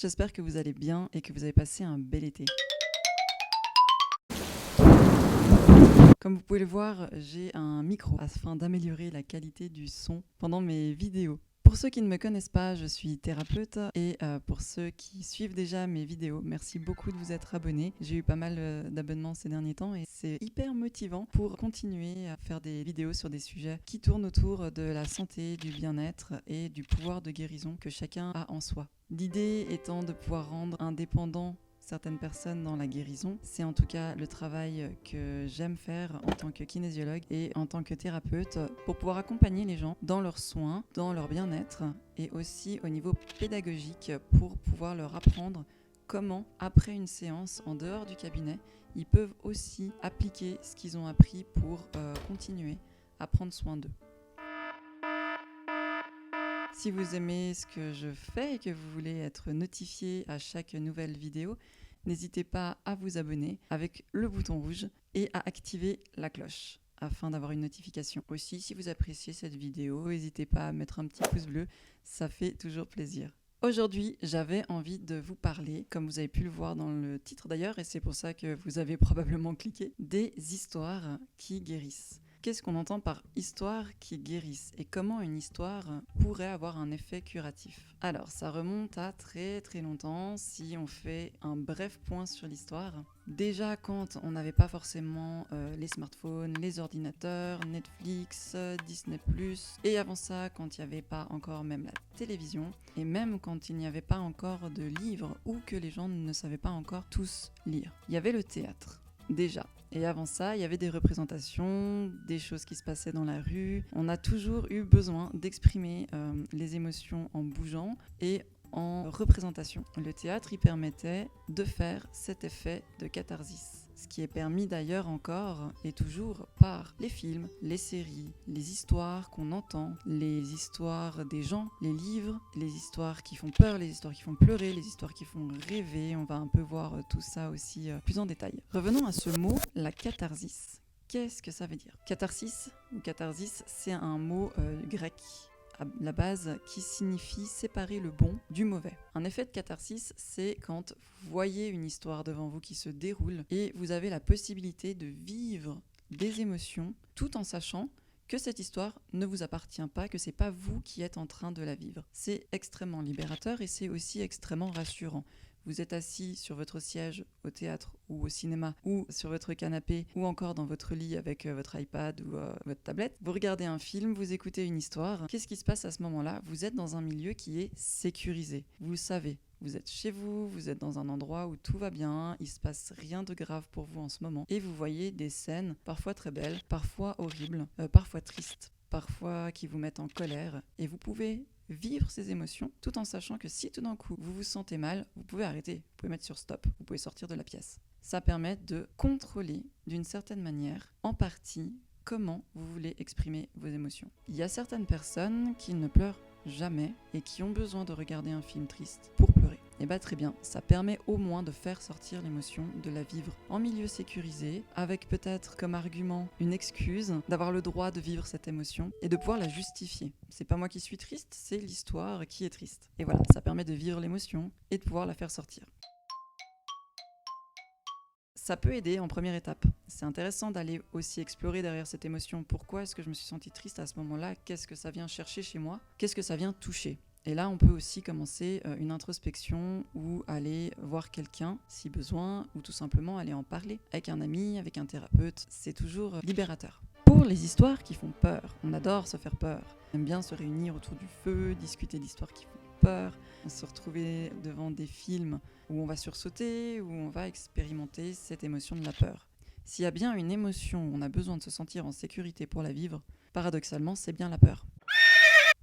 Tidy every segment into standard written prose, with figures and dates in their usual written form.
j'espère que vous allez bien et que vous avez passé un bel été. Comme vous pouvez le voir, j'ai un micro afin d'améliorer la qualité du son pendant mes vidéos. Pour ceux qui ne me connaissent pas, je suis thérapeute et pour ceux qui suivent déjà mes vidéos, merci beaucoup de vous être abonnés. J'ai eu pas mal d'abonnements ces derniers temps et c'est hyper motivant pour continuer à faire des vidéos sur des sujets qui tournent autour de la santé, du bien-être et du pouvoir de guérison que chacun a en soi. L'idée étant de pouvoir rendre indépendant certaines personnes dans la guérison. C'est en tout cas le travail que j'aime faire en tant que kinésiologue et en tant que thérapeute pour pouvoir accompagner les gens dans leurs soins, dans leur bien-être et aussi au niveau pédagogique pour pouvoir leur apprendre comment, après une séance en dehors du cabinet, ils peuvent aussi appliquer ce qu'ils ont appris pour continuer à prendre soin d'eux. Si vous aimez ce que je fais et que vous voulez être notifié à chaque nouvelle vidéo, n'hésitez pas à vous abonner avec le bouton rouge et à activer la cloche afin d'avoir une notification. Aussi, si vous appréciez cette vidéo, n'hésitez pas à mettre un petit pouce bleu, ça fait toujours plaisir. Aujourd'hui, j'avais envie de vous parler, comme vous avez pu le voir dans le titre d'ailleurs, et c'est pour ça que vous avez probablement cliqué, des histoires qui guérissent. Qu'est-ce qu'on entend par histoire qui guérissent et comment une histoire pourrait avoir un effet curatif? Alors, ça remonte à très très longtemps si on fait un bref point sur l'histoire. Déjà, quand on n'avait pas forcément les smartphones, les ordinateurs, Netflix, Disney+, et avant ça, quand il n'y avait pas encore même la télévision, et même quand il n'y avait pas encore de livres ou que les gens ne savaient pas encore tous lire. Il y avait le théâtre. Déjà. Et avant ça, il y avait des représentations, des choses qui se passaient dans la rue. On a toujours eu besoin d'exprimer les émotions en bougeant et en représentation. Le théâtre, il permettait de faire cet effet de catharsis. Ce qui est permis d'ailleurs encore et toujours par les films, les séries, les histoires qu'on entend, les histoires des gens, les livres, les histoires qui font peur, les histoires qui font pleurer, les histoires qui font rêver. On va un peu voir tout ça aussi plus en détail. Revenons à ce mot, la catharsis. Qu'est-ce que ça veut dire? Catharsis ou catharsis, c'est un mot grec à la base qui signifie séparer le bon du mauvais. Un effet de catharsis, c'est quand vous voyez une histoire devant vous qui se déroule et vous avez la possibilité de vivre des émotions tout en sachant que cette histoire ne vous appartient pas, que c'est pas vous qui êtes en train de la vivre. C'est extrêmement libérateur et c'est aussi extrêmement rassurant. Vous êtes assis sur votre siège au théâtre ou au cinéma ou sur votre canapé ou encore dans votre lit avec votre iPad ou votre tablette. Vous regardez un film, vous écoutez une histoire. Qu'est-ce qui se passe à ce moment-là? Vous êtes dans un milieu qui est sécurisé. Vous le savez. Vous êtes chez vous, vous êtes dans un endroit où tout va bien, il se passe rien de grave pour vous en ce moment. Et vous voyez des scènes parfois très belles, parfois horribles, parfois tristes, parfois qui vous mettent en colère. Et vous pouvez vivre ces émotions tout en sachant que si tout d'un coup vous vous sentez mal, vous pouvez arrêter, vous pouvez mettre sur stop, vous pouvez sortir de la pièce. Ça permet de contrôler d'une certaine manière, en partie, comment vous voulez exprimer vos émotions. Il y a certaines personnes qui ne pleurent jamais et qui ont besoin de regarder un film triste pour pleurer. Et bah très bien, ça permet au moins de faire sortir l'émotion, de la vivre en milieu sécurisé, avec peut-être comme argument une excuse d'avoir le droit de vivre cette émotion et de pouvoir la justifier. C'est pas moi qui suis triste, c'est l'histoire qui est triste. Et voilà, ça permet de vivre l'émotion et de pouvoir la faire sortir. Ça peut aider en première étape. C'est intéressant d'aller aussi explorer derrière cette émotion. Pourquoi est-ce que je me suis sentie triste à ce moment-là? Qu'est-ce que ça vient chercher chez moi? Qu'est-ce que ça vient toucher? Et là, on peut aussi commencer une introspection ou aller voir quelqu'un si besoin, ou tout simplement aller en parler avec un ami, avec un thérapeute. C'est toujours libérateur. Pour les histoires qui font peur, on adore se faire peur. On aime bien se réunir autour du feu, discuter d'histoires qui font peur, se retrouver devant des films où on va sursauter, où on va expérimenter cette émotion de la peur. S'il y a bien une émotion où on a besoin de se sentir en sécurité pour la vivre, paradoxalement, c'est bien la peur.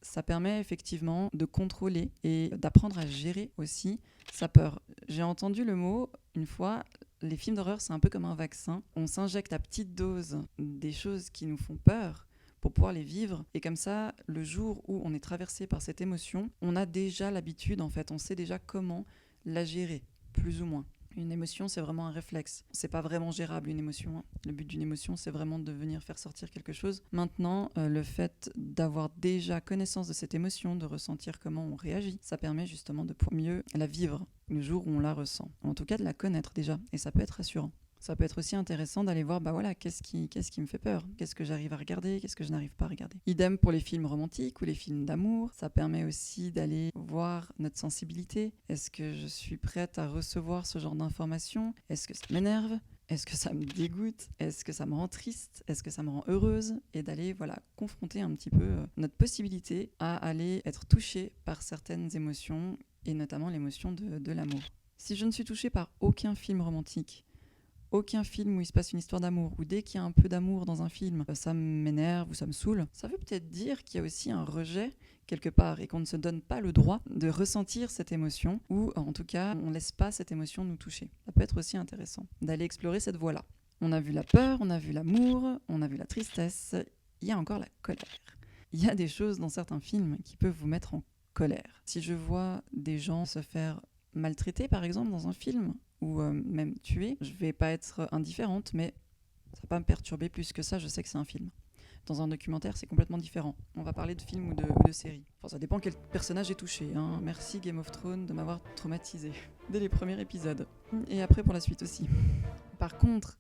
Ça permet effectivement de contrôler et d'apprendre à gérer aussi sa peur. J'ai entendu le mot une fois, les films d'horreur c'est un peu comme un vaccin. On s'injecte à petite dose des choses qui nous font peur pour pouvoir les vivre. Et comme ça, le jour où on est traversé par cette émotion, on a déjà l'habitude en fait, on sait déjà comment la gérer, plus ou moins. Une émotion, c'est vraiment un réflexe. C'est pas vraiment gérable une émotion. Le but d'une émotion, c'est vraiment de venir faire sortir quelque chose. Maintenant, le fait d'avoir déjà connaissance de cette émotion, de ressentir comment on réagit, ça permet justement de pouvoir mieux la vivre le jour où on la ressent. En tout cas, de la connaître déjà. Et ça peut être rassurant. Ça peut être aussi intéressant d'aller voir, qu'est-ce qui me fait peur ? Qu'est-ce que j'arrive à regarder ? Qu'est-ce que je n'arrive pas à regarder ? Idem pour les films romantiques ou les films d'amour. Ça permet aussi d'aller voir notre sensibilité. Est-ce que je suis prête à recevoir ce genre d'informations ? Est-ce que ça m'énerve ? Est-ce que ça me dégoûte ? Est-ce que ça me rend triste ? Est-ce que ça me rend heureuse ? Et d'aller confronter un petit peu notre possibilité à aller être touchée par certaines émotions, et notamment l'émotion de l'amour. Si je ne suis touchée par aucun film romantique, aucun film où il se passe une histoire d'amour, ou dès qu'il y a un peu d'amour dans un film, ça m'énerve ou ça me saoule, ça veut peut-être dire qu'il y a aussi un rejet quelque part et qu'on ne se donne pas le droit de ressentir cette émotion, ou en tout cas, on ne laisse pas cette émotion nous toucher. Ça peut être aussi intéressant d'aller explorer cette voie-là. On a vu la peur, on a vu l'amour, on a vu la tristesse, il y a encore la colère. Il y a des choses dans certains films qui peuvent vous mettre en colère. Si je vois des gens se faire maltraiter, par exemple, dans un film, ou même tuer, je vais pas être indifférente, mais ça va pas me perturber plus que ça, je sais que c'est un film. Dans un documentaire, c'est complètement différent. On va parler de films ou de séries. Enfin, ça dépend quel personnage est touché. Hein. Merci Game of Thrones de m'avoir traumatisé dès les premiers épisodes. Et après pour la suite aussi. Par contre,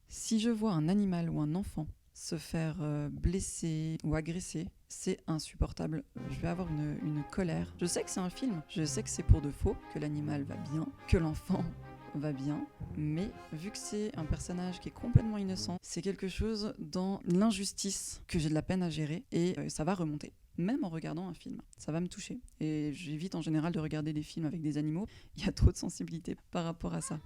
si je vois un animal ou un enfant se faire blesser ou agresser, c'est insupportable. Je vais avoir une colère. Je sais que c'est un film, je sais que c'est pour de faux, que l'animal va bien, que l'enfant va bien, mais vu que c'est un personnage qui est complètement innocent, c'est quelque chose dans l'injustice que j'ai de la peine à gérer et ça va remonter. Même en regardant un film, ça va me toucher. Et j'évite en général de regarder des films avec des animaux, il y a trop de sensibilité par rapport à ça.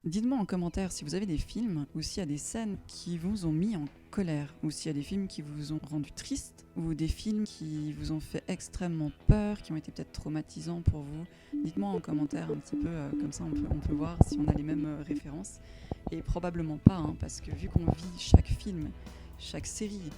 Dites-moi en commentaire si vous avez des films ou s'il y a des scènes qui vous ont mis en colère, ou s'il y a des films qui vous ont rendu triste, ou des films qui vous ont fait extrêmement peur, qui ont été peut-être traumatisants pour vous. Dites-moi en commentaire un petit peu, comme ça on peut voir si on a les mêmes références. Et probablement pas, hein, parce que vu qu'on vit chaque film, chaque série,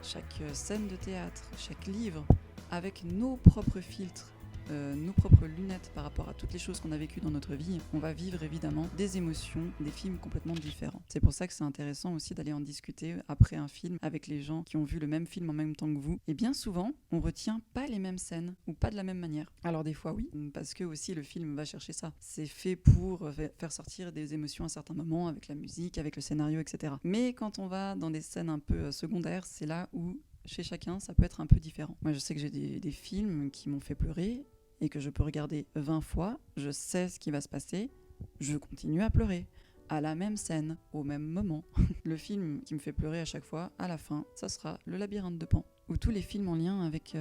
chaque scène de théâtre, chaque livre, avec nos propres filtres, nos propres lunettes par rapport à toutes les choses qu'on a vécues dans notre vie, on va vivre évidemment des émotions, des films complètement différents. C'est pour ça que c'est intéressant aussi d'aller en discuter après un film avec les gens qui ont vu le même film en même temps que vous. Et bien souvent, on retient pas les mêmes scènes ou pas de la même manière. Alors des fois oui, parce que aussi le film va chercher ça. C'est fait pour faire sortir des émotions à certains moments avec la musique, avec le scénario, etc. Mais quand on va dans des scènes un peu secondaires, c'est là où chez chacun, ça peut être un peu différent. Moi, je sais que j'ai des films qui m'ont fait pleurer et que je peux regarder 20 fois, je sais ce qui va se passer, je continue à pleurer, à la même scène, au même moment. Le film qui me fait pleurer à chaque fois, à la fin, ça sera Le Labyrinthe de Pan. Ou tous les films en lien avec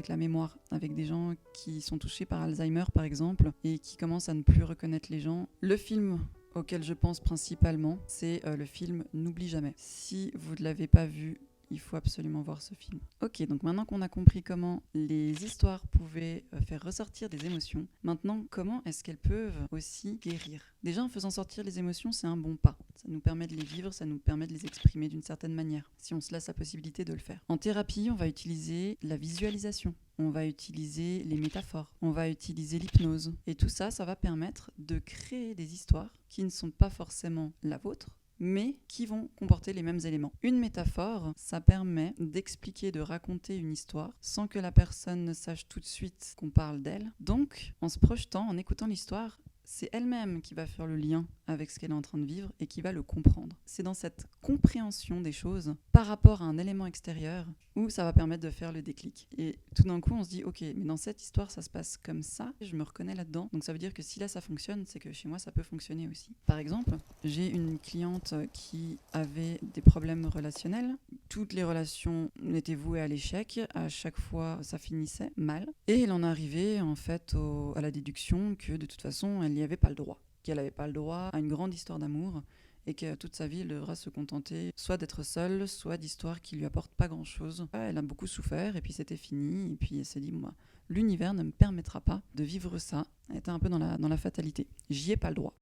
la mémoire, avec des gens qui sont touchés par Alzheimer par exemple, et qui commencent à ne plus reconnaître les gens. Le film auquel je pense principalement, c'est le film N'oublie jamais. Si vous ne l'avez pas vu, il faut absolument voir ce film. Ok, donc maintenant qu'on a compris comment les histoires pouvaient faire ressortir des émotions, maintenant, comment est-ce qu'elles peuvent aussi guérir ? Déjà, en faisant sortir les émotions, c'est un bon pas. Ça nous permet de les vivre, ça nous permet de les exprimer d'une certaine manière, si on se laisse la possibilité de le faire. En thérapie, on va utiliser la visualisation, on va utiliser les métaphores, on va utiliser l'hypnose. Et tout ça, ça va permettre de créer des histoires qui ne sont pas forcément la vôtre, mais qui vont comporter les mêmes éléments. Une métaphore, ça permet d'expliquer, de raconter une histoire sans que la personne ne sache tout de suite qu'on parle d'elle. Donc, en se projetant, en écoutant l'histoire, c'est elle-même qui va faire le lien avec ce qu'elle est en train de vivre et qui va le comprendre. C'est dans cette compréhension des choses par rapport à un élément extérieur où ça va permettre de faire le déclic. Et tout d'un coup, on se dit, ok, mais dans cette histoire, ça se passe comme ça, je me reconnais là-dedans. Donc ça veut dire que si là, ça fonctionne, c'est que chez moi, ça peut fonctionner aussi. Par exemple, j'ai une cliente qui avait des problèmes relationnels. Toutes les relations étaient vouées à l'échec. À chaque fois, ça finissait mal. Et elle en arrivait en fait à la déduction que de toute façon, elle n'y avait pas le droit. Qu'elle n'avait pas le droit à une grande histoire d'amour et que toute sa vie, elle devra se contenter soit d'être seule, soit d'histoires qui lui apportent pas grand-chose. Elle a beaucoup souffert et puis c'était fini. Et puis elle s'est dit, bon, l'univers ne me permettra pas de vivre ça. Elle était un peu dans la fatalité. J'y ai pas le droit.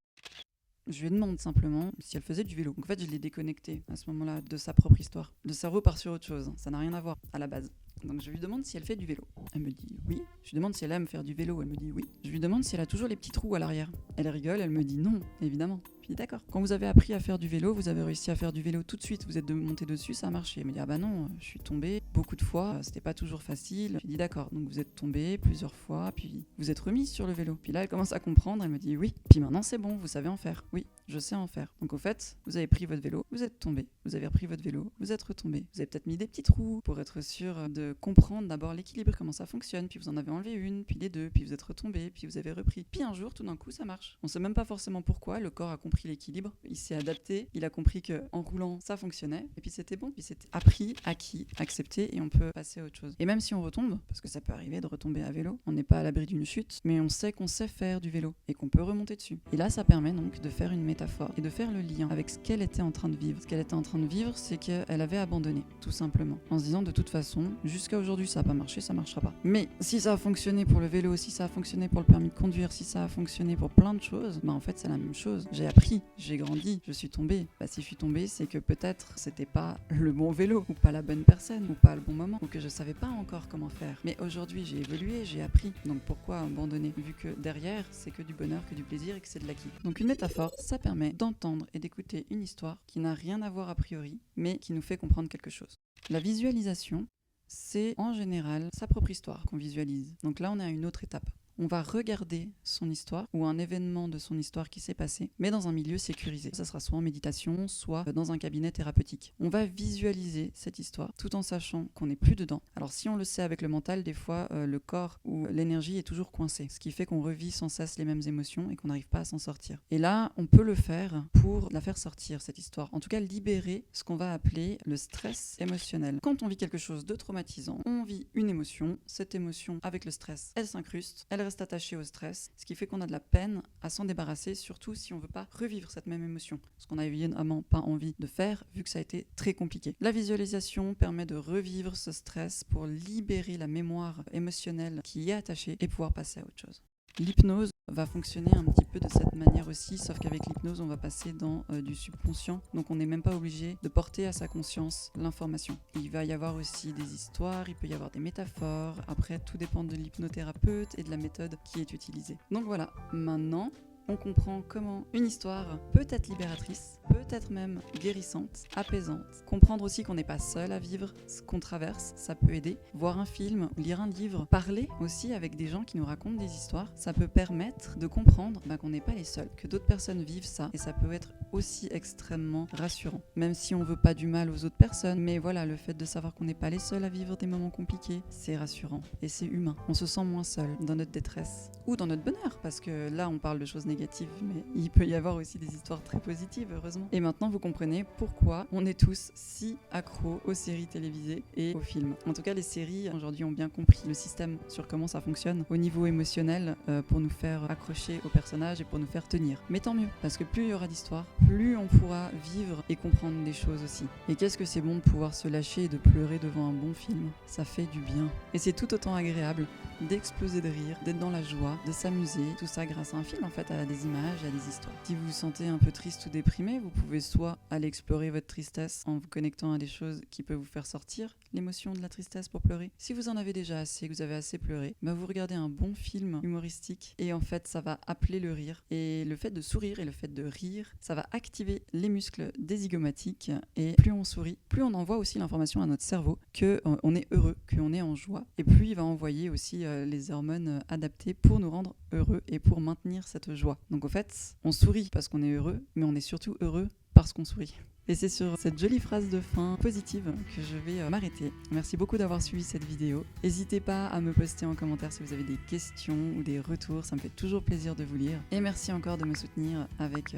Je lui demande simplement si elle faisait du vélo. Donc en fait, je l'ai déconnectée à ce moment-là de sa propre histoire. Le cerveau part sur autre chose. Ça n'a rien à voir à la base. Donc je lui demande si elle fait du vélo. Elle me dit oui. Je lui demande si elle aime faire du vélo. Elle me dit oui. Je lui demande si elle a toujours les petits trous à l'arrière. Elle rigole, elle me dit non, évidemment. Je dis d'accord. Quand vous avez appris à faire du vélo, vous avez réussi à faire du vélo tout de suite, vous êtes monté dessus, ça a marché. Elle me dit ah bah non, je suis tombée beaucoup de fois, c'était pas toujours facile. Je dis d'accord, donc vous êtes tombée plusieurs fois, puis vous êtes remise sur le vélo. Puis là elle commence à comprendre, elle me dit oui. Puis maintenant c'est bon, vous savez en faire. Oui, je sais en faire. Donc au fait, vous avez pris votre vélo, vous êtes tombé. Vous avez repris votre vélo, vous êtes retombé. Vous avez peut-être mis des petits trous pour être sûr de comprendre d'abord l'équilibre, comment ça fonctionne. Puis vous en avez enlevé une, puis les deux, puis vous êtes retombé, puis vous avez repris. Puis un jour, tout d'un coup, ça marche. On sait même pas forcément pourquoi, le corps a compris l'équilibre. Il s'est adapté, il a compris qu'en roulant, ça fonctionnait, et puis c'était bon, puis c'était appris, acquis, accepté, et on peut passer à autre chose. Et même si on retombe, parce que ça peut arriver de retomber à vélo, on n'est pas à l'abri d'une chute, mais on sait qu'on sait faire du vélo, et qu'on peut remonter dessus. Et là, ça permet donc de faire une métaphore, et de faire le lien avec ce qu'elle était en train de vivre. Ce qu'elle était en train de vivre, c'est qu'elle avait abandonné, tout simplement, en se disant de toute façon, jusqu'à aujourd'hui, ça n'a pas marché, ça marchera pas. Mais si ça a fonctionné pour le vélo, si ça a fonctionné pour le permis de conduire, si ça a fonctionné pour plein de choses, bah en fait, c'est la même chose. J'ai appris, j'ai grandi, je suis tombée. Bah si je suis tombée, c'est que peut-être c'était pas le bon vélo, ou pas la bonne personne, ou pas le bon moment, ou que je savais pas encore comment faire. Mais aujourd'hui, j'ai évolué, j'ai appris. Donc pourquoi abandonner, vu que derrière, c'est que du bonheur, que du plaisir et que c'est de l'acquis. Donc une métaphore, ça permet d'entendre et d'écouter une histoire qui n'a rien à voir a priori, mais qui nous fait comprendre quelque chose. La visualisation, c'est en général sa propre histoire qu'on visualise. Donc là, on est à une autre étape. On va regarder son histoire ou un événement de son histoire qui s'est passé, mais dans un milieu sécurisé. Ça sera soit en méditation, soit dans un cabinet thérapeutique. On va visualiser cette histoire tout en sachant qu'on n'est plus dedans. Alors si on le sait avec le mental, des fois le corps ou l'énergie est toujours coincé, ce qui fait qu'on revit sans cesse les mêmes émotions et qu'on n'arrive pas à s'en sortir. Et là, on peut le faire pour la faire sortir, cette histoire. En tout cas, libérer ce qu'on va appeler le stress émotionnel. Quand on vit quelque chose de traumatisant, on vit une émotion. Cette émotion, avec le stress, elle s'incruste, elle reste attachée au stress, ce qui fait qu'on a de la peine à s'en débarrasser, surtout si on ne veut pas revivre cette même émotion, ce qu'on n'a évidemment pas envie de faire vu que ça a été très compliqué. La visualisation permet de revivre ce stress pour libérer la mémoire émotionnelle qui y est attachée et pouvoir passer à autre chose. L'hypnose va fonctionner un petit peu de cette manière aussi, sauf qu'avec l'hypnose, on va passer dans du subconscient. Donc on n'est même pas obligé de porter à sa conscience l'information. Il va y avoir aussi des histoires, il peut y avoir des métaphores. Après, tout dépend de l'hypnothérapeute et de la méthode qui est utilisée. Donc voilà, maintenant, on comprend comment une histoire peut être libératrice, peut être même guérissante, apaisante. Comprendre aussi qu'on n'est pas seul à vivre ce qu'on traverse, ça peut aider. Voir un film, lire un livre, parler aussi avec des gens qui nous racontent des histoires, ça peut permettre de comprendre qu'on n'est pas les seuls, que d'autres personnes vivent ça, et ça peut être aussi extrêmement rassurant. Même si on veut pas du mal aux autres personnes, mais voilà, le fait de savoir qu'on n'est pas les seuls à vivre des moments compliqués, c'est rassurant et c'est humain. On se sent moins seul dans notre détresse ou dans notre bonheur, parce que là on parle de choses négatives, mais il peut y avoir aussi des histoires très positives, heureusement. Et maintenant vous comprenez pourquoi on est tous si accros aux séries télévisées et aux films. En tout cas, les séries aujourd'hui ont bien compris le système sur comment ça fonctionne au niveau émotionnel pour nous faire accrocher aux personnages et pour nous faire tenir. Mais tant mieux, parce que plus il y aura d'histoires, plus on pourra vivre et comprendre des choses aussi. Et qu'est-ce que c'est bon de pouvoir se lâcher et de pleurer devant un bon film. Ça fait du bien. Et c'est tout autant agréable d'exploser de rire, d'être dans la joie, de s'amuser, tout ça grâce à un film en fait, à des images, à des histoires. Si vous vous sentez un peu triste ou déprimé, vous pouvez soit aller explorer votre tristesse en vous connectant à des choses qui peuvent vous faire sortir l'émotion de la tristesse pour pleurer. Si vous en avez déjà assez, que vous avez assez pleuré, vous regardez un bon film humoristique et en fait ça va appeler le rire. Et le fait de sourire et le fait de rire, ça va activer les muscles des zygomatiques et plus on sourit, plus on envoie aussi l'information à notre cerveau qu'on est heureux, qu'on est en joie et plus il va envoyer aussi les hormones adaptées pour nous rendre heureux et pour maintenir cette joie. Donc au fait, on sourit parce qu'on est heureux, mais on est surtout heureux parce qu'on sourit. Et c'est sur cette jolie phrase de fin positive que je vais m'arrêter. Merci beaucoup d'avoir suivi cette vidéo. N'hésitez pas à me poster en commentaire si vous avez des questions ou des retours, ça me fait toujours plaisir de vous lire. Et merci encore de me soutenir avec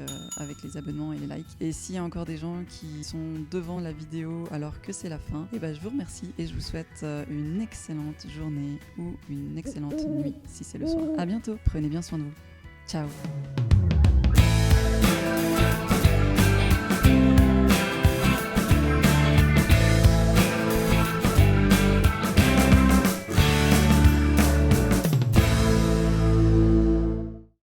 les abonnements et les likes. Et s'il y a encore des gens qui sont devant la vidéo alors que c'est la fin, je vous remercie et je vous souhaite une excellente journée ou une excellente nuit si c'est le soir. À bientôt, prenez bien soin de vous. Ciao.